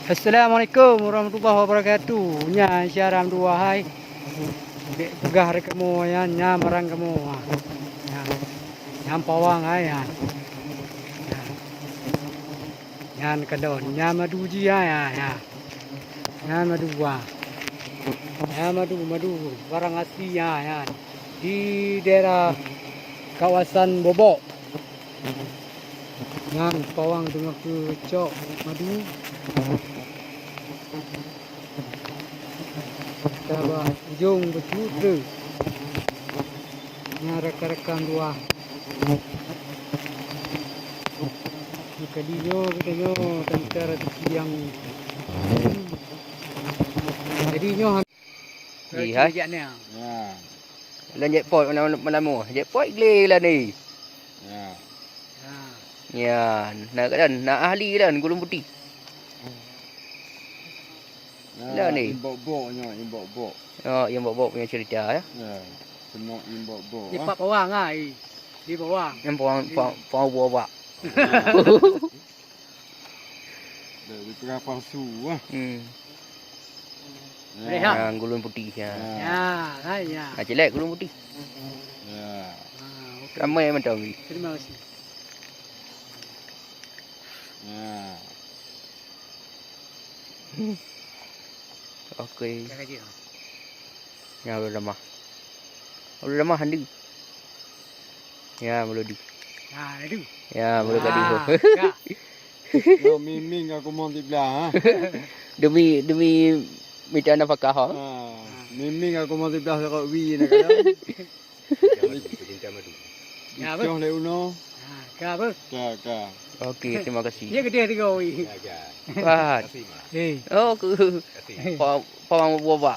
Assalamualaikum warahmatullahi wabarakatuh. Nya syaram dua hai. Dek pegah rek kamu ya nya marang kamu. Ya. Nyam pawang hai ya. Nyan kadon nya madu ji ya. Nya madu wa. Ya madu barang asli ya. Di daerah kawasan Bobok. Nyan pawang dengan kecok madu. Tabah ujung bercutra. Nya rekan-rekan dua. Kadinya katanya tentara yang jadinya Iya. ya. Lan jackpot mana mu? Jackpot gile lah ni. Ya. Ya, nak kan nak ahli kan gulung putih. Lah ni. Imbok-bok. Oh, yang bawa punya cerita ya. Ya. Semua imbok-bok. Di Pak Pawang ai. Di Pawang. Yang puang buah. Dah dikira palsu ah. Rehat. Yang gulung putih ya. Ya. Nak jelek gulung putih. Ya. Ramai macam ni. Terima kasih. Ya. Okey. Jaga dia. Ya boleh lemah. Boleh lemah handi. Ya boleh di. Aduh. Ya boleh kadi. Ya. Yo miming aku mau di belah. Demi minta nafkah ha. Miming aku mau di belah kau wi nak kan. Ya Jom le uno. Ka apa? Ka. Okey, terima kasih. Dia gede tiga oi. Fahad. Eh. Oh, pawang buah.